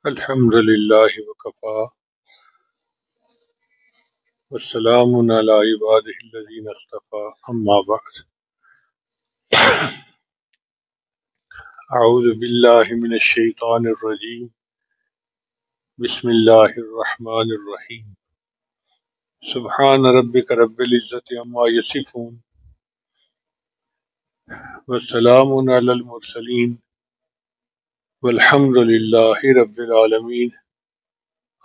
الحمد للہ وکفا والسلام علی عبادہ الذین اصطفى اما بعد اعوذ باللہ من الشیطان الرجیم بسم اللہ الرحمن الرحیم سبحان ربک رب العزت عما یصفون والسلام علی المرسلین والحمد للہ رب العالمین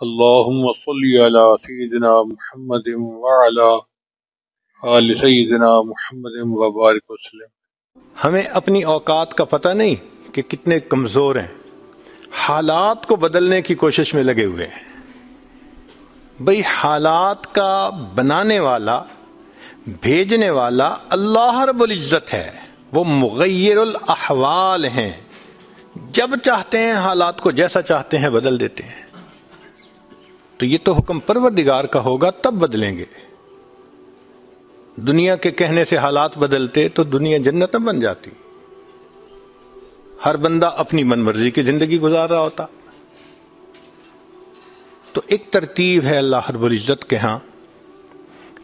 اللہم صلی علی سیدنا محمد وعلی آل سیدنا محمد وبارک وسلم۔ ہمیں اپنی اوقات کا پتہ نہیں کہ کتنے کمزور ہیں، حالات کو بدلنے کی کوشش میں لگے ہوئے ہیں۔ بھئی حالات کا بنانے والا، بھیجنے والا اللہ رب العزت ہے، وہ مغیر الاحوال ہیں، جب چاہتے ہیں حالات کو جیسا چاہتے ہیں بدل دیتے ہیں۔ تو یہ تو حکم پروردگار کا ہوگا تب بدلیں گے۔ دنیا کے کہنے سے حالات بدلتے تو دنیا جنت نہ بن جاتی، ہر بندہ اپنی من مرضی کی زندگی گزار رہا ہوتا۔ تو ایک ترتیب ہے اللہ رب العزت کے ہاں،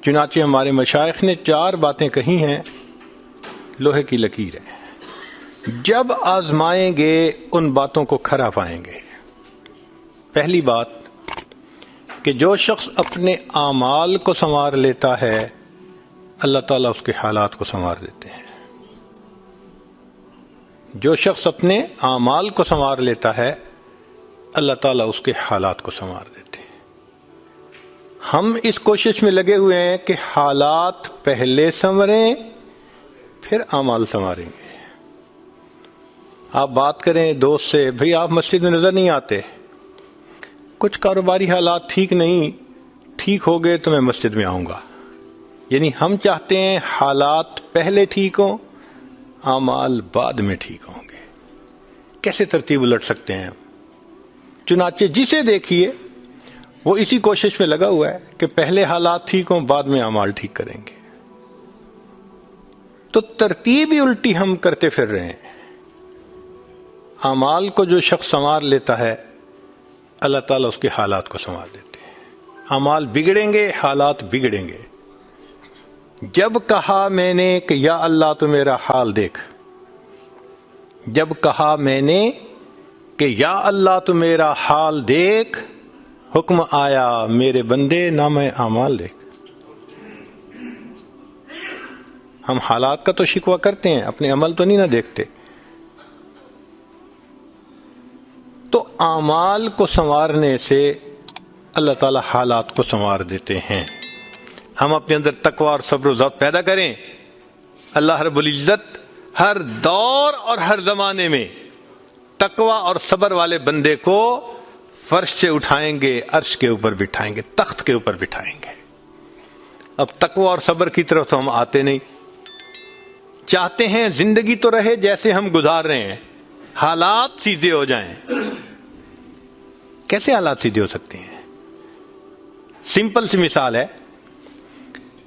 چنانچہ ہمارے مشائخ نے 4 باتیں کہی ہیں، لوہے کی لکیر ہے، جب آزمائیں گے ان باتوں کو کھرا پائیں گے۔ پہلی بات کہ جو شخص اپنے اعمال کو سنوار لیتا ہے اللہ تعالیٰ اس کے حالات کو سنوار دیتے ہیں۔ جو شخص اپنے اعمال کو سنوار لیتا ہے اللہ تعالیٰ اس کے حالات کو سنوار دیتے ہیں۔ ہم اس کوشش میں لگے ہوئے ہیں کہ حالات پہلے سنوریں پھر اعمال سنواریں گے۔ آپ بات کریں دوست سے، بھئی آپ مسجد میں نظر نہیں آتے، کچھ کاروباری حالات ٹھیک نہیں، ٹھیک ہو گئے تو میں مسجد میں آؤں گا۔ یعنی ہم چاہتے ہیں حالات پہلے ٹھیک ہوں، اعمال بعد میں ٹھیک ہوں گے۔ کیسے ترتیب الٹ سکتے ہیں؟ چنانچہ جسے دیکھیے وہ اسی کوشش میں لگا ہوا ہے کہ پہلے حالات ٹھیک ہوں بعد میں اعمال ٹھیک کریں گے۔ تو ترتیب ہی الٹی ہم کرتے پھر رہے ہیں۔ اعمال کو جو شخص سنوار لیتا ہے اللہ تعالیٰ اس کے حالات کو سنوار دیتے ہیں۔ اعمال بگڑیں گے، حالات بگڑیں گے۔ جب کہا میں نے کہ یا اللہ تو میرا حال دیکھ، جب کہا میں نے کہ یا اللہ تو میرا حال دیکھ، حکم آیا میرے بندے نام اعمال دیکھ۔ ہم حالات کا تو شکوہ کرتے ہیں، اپنے عمل تو نہیں نہ دیکھتے۔ تو اعمال کو سنوارنے سے اللہ تعالیٰ حالات کو سنوار دیتے ہیں۔ ہم اپنے اندر تقوی اور صبر و ضبط پیدا کریں، اللہ رب العزت ہر دور اور ہر زمانے میں تقوی اور صبر والے بندے کو فرش سے اٹھائیں گے، عرش کے اوپر بٹھائیں گے، تخت کے اوپر بٹھائیں گے۔ اب تقوی اور صبر کی طرف تو ہم آتے نہیں، چاہتے ہیں زندگی تو رہے جیسے ہم گزار رہے ہیں، حالات سیدھے ہو جائیں۔ کیسے حالات سیدھے ہو سکتے ہیں؟ سمپل سی مثال ہے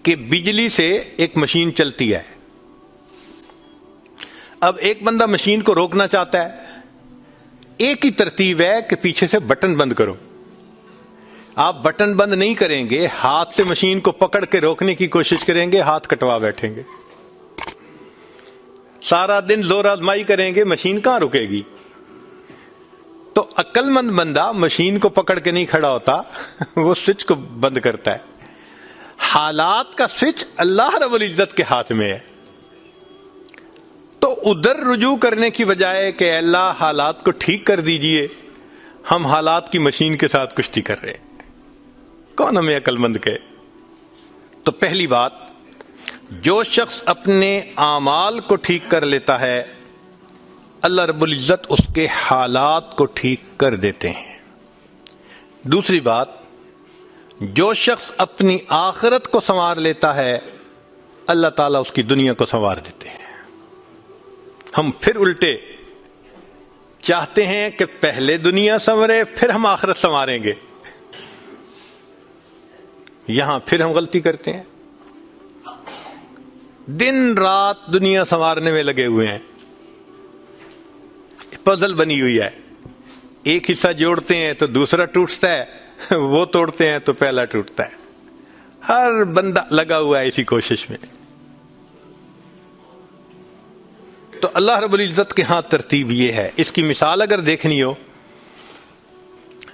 کہ بجلی سے ایک مشین چلتی ہے، اب ایک بندہ مشین کو روکنا چاہتا ہے، ایک ہی ترتیب ہے کہ پیچھے سے بٹن بند کرو۔ آپ بٹن بند نہیں کریں گے، ہاتھ سے مشین کو پکڑ کے روکنے کی کوشش کریں گے، ہاتھ کٹوا بیٹھیں گے، سارا دن زور آزمائی کریں گے، مشین کہاں رکے گی؟ تو عقل مند بندہ مشین کو پکڑ کے نہیں کھڑا ہوتا، وہ سوئچ کو بند کرتا ہے۔ حالات کا سوئچ اللہ رب العزت کے ہاتھ میں ہے۔ تو ادھر رجوع کرنے کی بجائے کہ اللہ حالات کو ٹھیک کر دیجئے، ہم حالات کی مشین کے ساتھ کشتی کر رہے ہیں۔ کون ہمیں عقل مند کہے؟ تو پہلی بات، جو شخص اپنے اعمال کو ٹھیک کر لیتا ہے اللہ رب العزت اس کے حالات کو ٹھیک کر دیتے ہیں۔ دوسری بات، جو شخص اپنی آخرت کو سنوار لیتا ہے اللہ تعالیٰ اس کی دنیا کو سنوار دیتے ہیں۔ ہم پھر الٹے چاہتے ہیں کہ پہلے دنیا سنورے پھر ہم آخرت سنواریں گے، یہاں پھر ہم غلطی کرتے ہیں، دن رات دنیا سنوارنے میں لگے ہوئے ہیں، پزل بنی ہوئی ہے۔ ایک حصہ جوڑتے ہیں تو دوسرا ٹوٹتا ہے، وہ توڑتے ہیں تو پہلا ٹوٹتا ہے. ہر بندہ لگا ہوا ہے اسی کوشش میں. تو اللہ رب العزت کے ہاں ترتیب یہ ہے. اس کی مثال اگر دیکھنی ہو،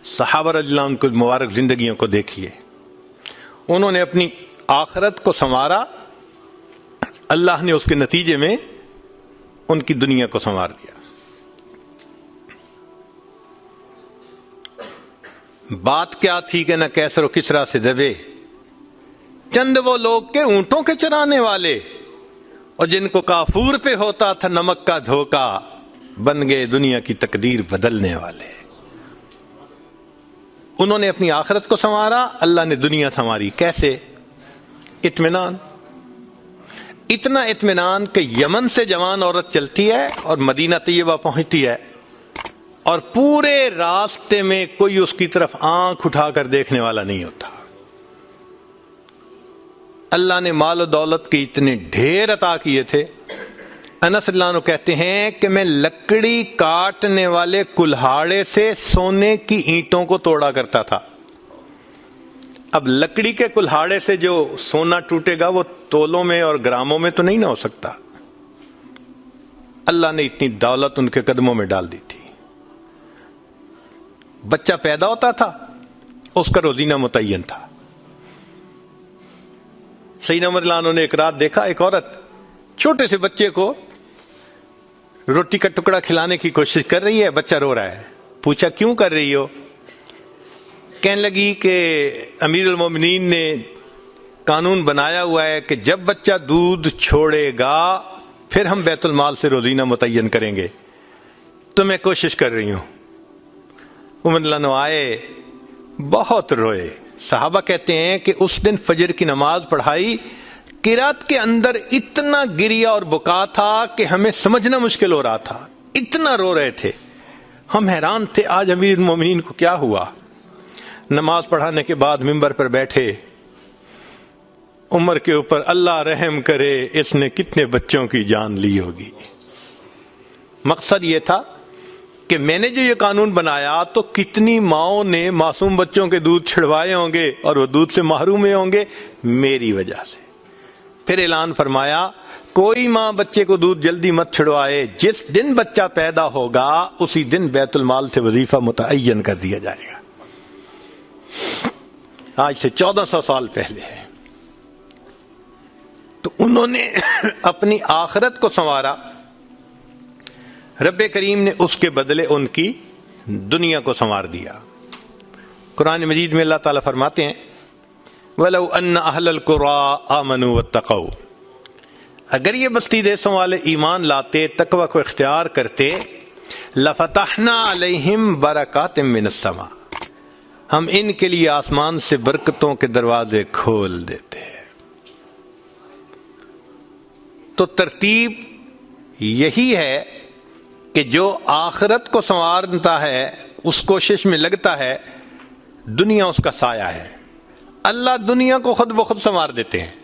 صحابہ رضی اللہ عنہ کی مبارک زندگیوں کو دیکھیے. انہوں نے اپنی آخرت کو سنوارا، اللہ نے اس کے نتیجے میں ان کی دنیا کو سنوار دیا. بات کیا تھی کہ نہ کیسر و کسرا سے دبے چند وہ لوگ کے اونٹوں کے چرانے والے، اور جن کو کافور پہ ہوتا تھا نمک کا دھوکا، بن گئے دنیا کی تقدیر بدلنے والے. انہوں نے اپنی آخرت کو سنوارا، اللہ نے دنیا سنواری. کیسے؟ اطمینان. اتنا اطمینان کہ یمن سے جوان عورت چلتی ہے اور مدینہ طیبہ پہنچتی ہے، اور پورے راستے میں کوئی اس کی طرف آنکھ اٹھا کر دیکھنے والا نہیں ہوتا. اللہ نے مال و دولت کے اتنے ڈھیر عطا کیے تھے. انس رضی اللہ عنہ کہتے ہیں کہ میں لکڑی کاٹنے والے کلہاڑے سے سونے کی اینٹوں کو توڑا کرتا تھا. اب لکڑی کے کلہاڑے سے جو سونا ٹوٹے گا وہ تولوں میں اور گراموں میں تو نہیں نہ ہو سکتا. اللہ نے اتنی دولت ان کے قدموں میں ڈال دی تھی. بچہ پیدا ہوتا تھا، اس کا روزینہ متعین تھا. سیدنا عمر رضی اللہ عنہ نے ایک رات دیکھا، ایک عورت چھوٹے سے بچے کو روٹی کا ٹکڑا کھلانے کی کوشش کر رہی ہے، بچہ رو رہا ہے. پوچھا کیوں کر رہی ہو؟ کہنے لگی کہ امیر المومنین نے قانون بنایا ہوا ہے کہ جب بچہ دودھ چھوڑے گا پھر ہم بیت المال سے روزینہ متعین کریں گے، تو میں کوشش کر رہی ہوں. عمر رضی اللہ عنہ آئے، بہت روئے. صحابہ کہتے ہیں کہ اس دن فجر کی نماز پڑھائی، قرات کے اندر اتنا گریا اور بکا تھا کہ ہمیں سمجھنا مشکل ہو رہا تھا، اتنا رو رہے تھے. ہم حیران تھے آج امیر المومنین کو کیا ہوا. نماز پڑھانے کے بعد ممبر پر بیٹھے، عمر کے اوپر اللہ رحم کرے اس نے کتنے بچوں کی جان لی ہوگی. مقصد یہ تھا کہ میں نے جو یہ قانون بنایا تو کتنی ماؤں نے معصوم بچوں کے دودھ چھڑوائے ہوں گے اور وہ دودھ سے محروم ہوں گے میری وجہ سے. پھر اعلان فرمایا کوئی ماں بچے کو دودھ جلدی مت چھڑوائے، جس دن بچہ پیدا ہوگا اسی دن بیت المال سے وظیفہ متعین کر دیا جائے گا. آج سے 1400 سال پہلے ہے. تو انہوں نے اپنی آخرت کو سنوارا، رب کریم نے اس کے بدلے ان کی دنیا کو سنوار دیا. قرآن مجید میں اللہ تعالیٰ فرماتے ہیں وَلَوْ أَنَّ أَهْلَ الْقُرَىٰ آمَنُوا وَاتَّقَوْا، اگر یہ بستی دیسوں والے ایمان لاتے، تقوی کو اختیار کرتے، لَفَتَحْنَا عَلَيْهِمْ بَرَكَاتٍ مِّنَ السَّمَاءِ، ہم ان کے لیے آسمان سے برکتوں کے دروازے کھول دیتے. تو ترتیب یہی ہے کہ جو آخرت کو سنوارتا ہے، اس کوشش میں لگتا ہے، دنیا اس کا سایہ ہے. اللہ دنیا کو خود بخود سنوار دیتے ہیں،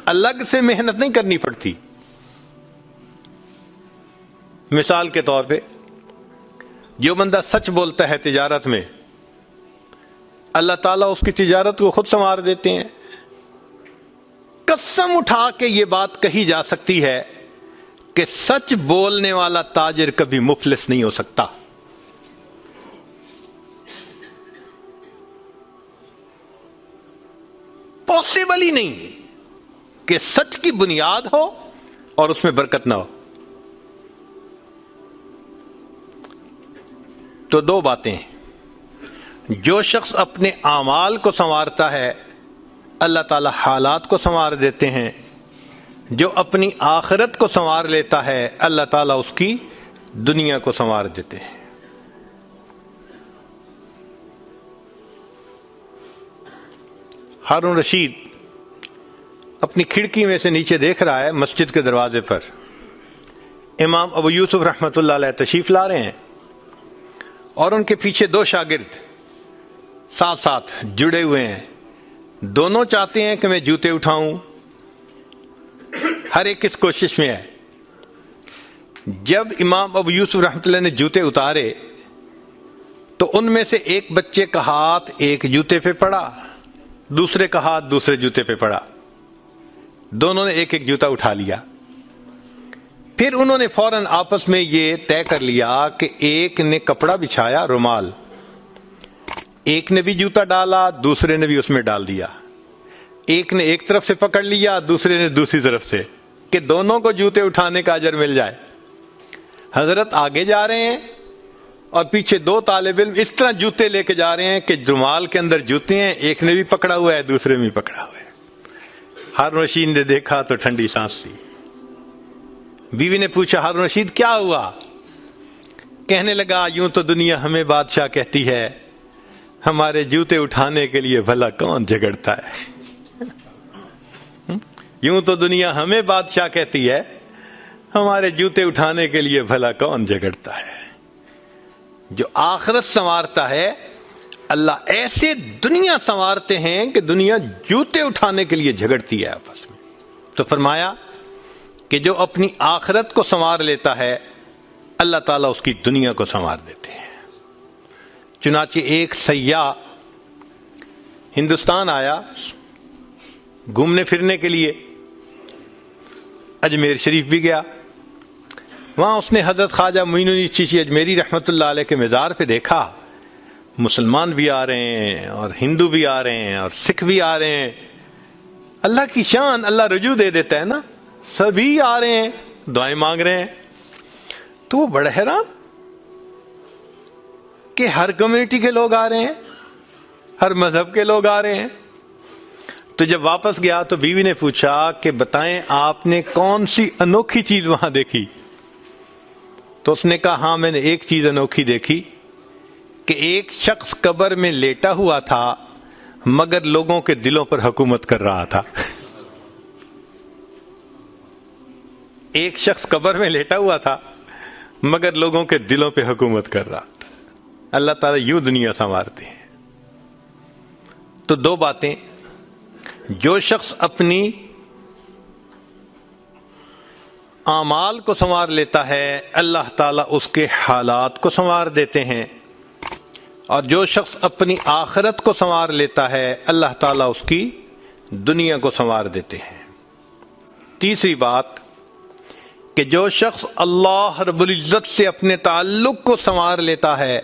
الگ سے محنت نہیں کرنی پڑتی. مثال کے طور پہ جو بندہ سچ بولتا ہے تجارت میں، اللہ تعالیٰ اس کی تجارت کو خود سنوار دیتے ہیں. قسم اٹھا کے یہ بات کہی جا سکتی ہے کہ سچ بولنے والا تاجر کبھی مفلس نہیں ہو سکتا. پاسبل ہی نہیں کہ سچ کی بنیاد ہو اور اس میں برکت نہ ہو. تو دو باتیں، جو شخص اپنے اعمال کو سنوارتا ہے اللہ تعالی حالات کو سنوار دیتے ہیں، جو اپنی آخرت کو سنوار لیتا ہے اللہ تعالیٰ اس کی دنیا کو سنوار دیتے ہیں. ہارون رشید اپنی کھڑکی میں سے نیچے دیکھ رہا ہے، مسجد کے دروازے پر امام ابو یوسف رحمۃ اللہ علیہ تشریف لا رہے ہیں، اور ان کے پیچھے دو شاگرد ساتھ ساتھ جڑے ہوئے ہیں. دونوں چاہتے ہیں کہ میں جوتے اٹھاؤں، ہر ایک اس کوشش میں ہے. جب امام ابو یوسف رحمۃ اللہ نے جوتے اتارے تو ان میں سے ایک بچے کا ہاتھ ایک جوتے پہ پڑا، دوسرے کا ہاتھ دوسرے جوتے پہ پڑا، دونوں نے ایک ایک جوتا اٹھا لیا۔ پھر انہوں نے فوراً آپس میں یہ طے کر لیا کہ ایک نے کپڑا بچھایا، رومال، ایک نے بھی جوتا ڈالا، دوسرے نے بھی اس میں ڈال دیا، ایک نے ایک طرف سے پکڑ لیا، دوسرے نے دوسری طرف سے، کہ دونوں کو جوتے اٹھانے کا اجر مل جائے۔ حضرت آگے جا رہے ہیں اور پیچھے دو طالب علم اس طرح جوتے لے کے جا رہے ہیں کہ رومال کے اندر جوتے ہیں، ایک نے بھی پکڑا ہوا ہے دوسرے میں بھی پکڑا ہوا ہے۔ ہارون رشید نے دیکھا تو ٹھنڈی سانس لی۔ بیوی نے پوچھا ہارون رشید کیا ہوا؟ کہنے لگا یوں تو دنیا ہمیں بادشاہ کہتی ہے، ہمارے جوتے اٹھانے کے لیے بھلا کون جھگڑتا ہے؟ یوں تو دنیا ہمیں بادشاہ کہتی ہے، ہمارے جوتے اٹھانے کے لیے بھلا کون جھگڑتا ہے۔ جو آخرت سنوارتا ہے اللہ ایسے دنیا سنوارتے ہیں کہ دنیا جوتے اٹھانے کے لیے جھگڑتی ہے آپس میں۔ تو فرمایا کہ جو اپنی آخرت کو سنوار لیتا ہے اللہ تعالیٰ اس کی دنیا کو سنوار دیتے ہیں۔ چنانچہ ایک سیاح ہندوستان آیا گھومنے پھرنے کے لیے، اجمیر شریف بھی گیا، وہاں اس نے حضرت خواجہ معین الدین چشتی اجمیری رحمۃ اللہ علیہ کے مزار پہ دیکھا مسلمان بھی آ رہے ہیں اور ہندو بھی آ رہے ہیں اور سکھ بھی آ رہے ہیں۔ اللہ کی شان، اللہ رجوع دے دیتا ہے نا، سبھی آ رہے ہیں دعائیں مانگ رہے ہیں۔ تو وہ بڑا حیران کہ ہر کمیونٹی کے لوگ آ رہے ہیں، ہر مذہب کے لوگ آ رہے ہیں۔ تو جب واپس گیا تو بیوی نے پوچھا کہ بتائیں آپ نے کون سی انوکھی چیز وہاں دیکھی؟ تو اس نے کہا ہاں میں نے ایک چیز انوکھی دیکھی کہ ایک شخص قبر میں لیٹا ہوا تھا مگر لوگوں کے دلوں پر حکومت کر رہا تھا۔ ایک شخص قبر میں لیٹا ہوا تھا مگر لوگوں کے دلوں پہ حکومت کر رہا تھا۔ اللہ تعالیٰ یوں دنیا سنوارتے ہیں۔ تو دو باتیں، جو شخص اپنی اعمال کو سنوار لیتا ہے اللہ تعالیٰ اس کے حالات کو سنوار دیتے ہیں، اور جو شخص اپنی آخرت کو سنوار لیتا ہے اللہ تعالیٰ اس کی دنیا کو سنوار دیتے ہیں۔ تیسری بات کہ جو شخص اللہ رب العزت سے اپنے تعلق کو سنوار لیتا ہے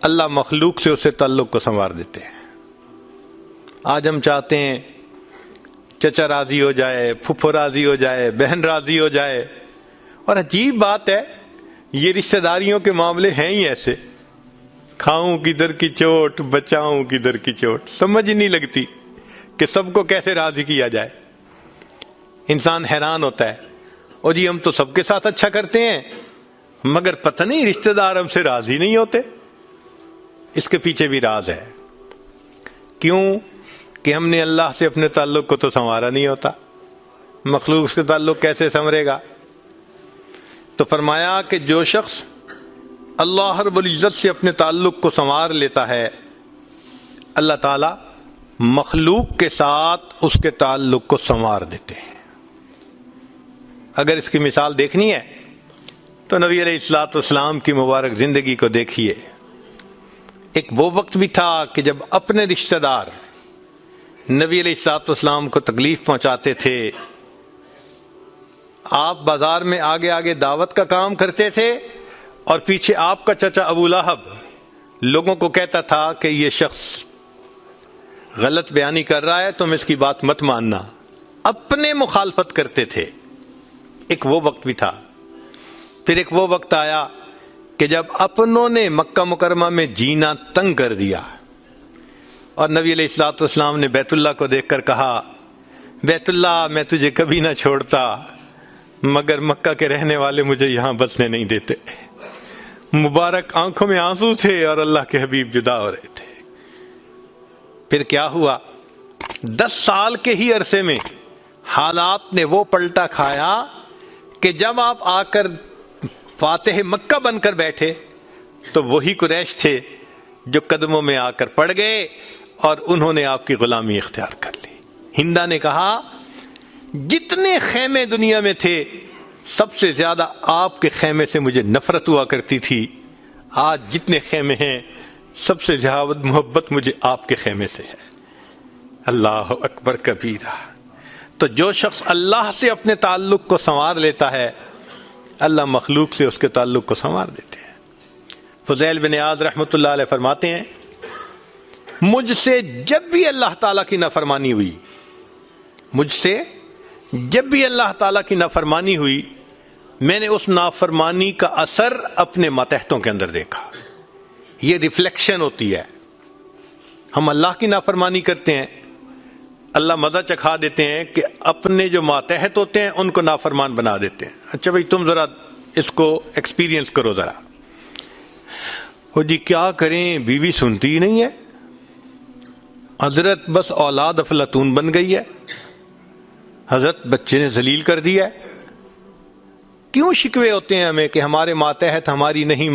اللہ مخلوق سے اسے تعلق کو سنوار دیتے ہیں۔ آج ہم چاہتے ہیں چچا راضی ہو جائے، پھپھو راضی ہو جائے، بہن راضی ہو جائے، اور عجیب بات ہے یہ رشتہ داریوں کے معاملے ہیں ہی ایسے، کھاؤں کدھر کی چوٹ بچاؤں کدھر کی چوٹ، سمجھ ہی نہیں لگتی کہ سب کو کیسے راضی کیا جائے۔ انسان حیران ہوتا ہے اور جی ہم تو سب کے ساتھ اچھا کرتے ہیں مگر پتہ نہیں رشتہ دار ہم سے راضی نہیں ہوتے۔ اس کے پیچھے بھی راز ہے، کیوں کہ ہم نے اللہ سے اپنے تعلق کو تو سنوارا نہیں ہوتا، مخلوق سے تعلق کیسے سنورے گا؟ تو فرمایا کہ جو شخص اللہ رب العزت سے اپنے تعلق کو سنوار لیتا ہے اللہ تعالی مخلوق کے ساتھ اس کے تعلق کو سنوار دیتے ہیں۔ اگر اس کی مثال دیکھنی ہے تو نبی علیہ الصلوۃ والسلام کی مبارک زندگی کو دیکھیے۔ ایک وہ وقت بھی تھا کہ جب اپنے رشتہ دار نبی علیہ الصلوۃ والسلام کو تکلیف پہنچاتے تھے، آپ بازار میں آگے آگے دعوت کا کام کرتے تھے اور پیچھے آپ کا چچا ابو لہب لوگوں کو کہتا تھا کہ یہ شخص غلط بیانی کر رہا ہے، تم اس کی بات مت ماننا، اپنے مخالفت کرتے تھے۔ ایک وہ وقت بھی تھا۔ پھر ایک وہ وقت آیا کہ جب اپنوں نے مکہ مکرمہ میں جینا تنگ کر دیا اور نبی علیہ الصلوۃ والسلام نے بیت اللہ کو دیکھ کر کہا بیت اللہ میں تجھے کبھی نہ چھوڑتا مگر مکہ کے رہنے والے مجھے یہاں بسنے نہیں دیتے۔ مبارک آنکھوں میں آنسو تھے اور اللہ کے حبیب جدا ہو رہے تھے۔ پھر کیا ہوا؟ 10 سال کے ہی عرصے میں حالات نے وہ پلٹا کھایا کہ جب آپ آ کر فاتح مکہ بن کر بیٹھے تو وہی قریش تھے جو قدموں میں آ کر پڑ گئے اور انہوں نے آپ کی غلامی اختیار کر لی۔ ہندا نے کہا جتنے خیمے دنیا میں تھے سب سے زیادہ آپ کے خیمے سے مجھے نفرت ہوا کرتی تھی، آج جتنے خیمے ہیں سب سے زیادہ محبت مجھے آپ کے خیمے سے ہے. اللہ اکبر کبیرہ. تو جو شخص اللہ سے اپنے تعلق کو سنوار لیتا ہے اللہ مخلوق سے اس کے تعلق کو سنوار دیتے ہیں. فضیل بن عیاض رحمۃ اللہ علیہ فرماتے ہیں مجھ سے جب بھی اللہ تعالیٰ کی نافرمانی ہوئی، مجھ سے جب بھی اللہ تعالیٰ کی نافرمانی ہوئی میں نے اس نافرمانی کا اثر اپنے ماتحتوں کے اندر دیکھا. یہ ریفلیکشن ہوتی ہے. ہم اللہ کی نافرمانی کرتے ہیں، اللہ مزہ چکھا دیتے ہیں کہ اپنے جو ماتحت ہوتے ہیں ان کو نافرمان بنا دیتے ہیں. اچھا بھائی تم ذرا اس کو ایکسپیرینس کرو ذرا. وہ جی کیا کریں، بیوی سنتی ہی نہیں ہے، حضرت بس اولاد افلاطون بن گئی ہے، حضرت بچے نے ذلیل کر دیا ہے. کیوں شکوے ہوتے ہیں ہمیں کہ ہمارے ماتحت ہماری نہیں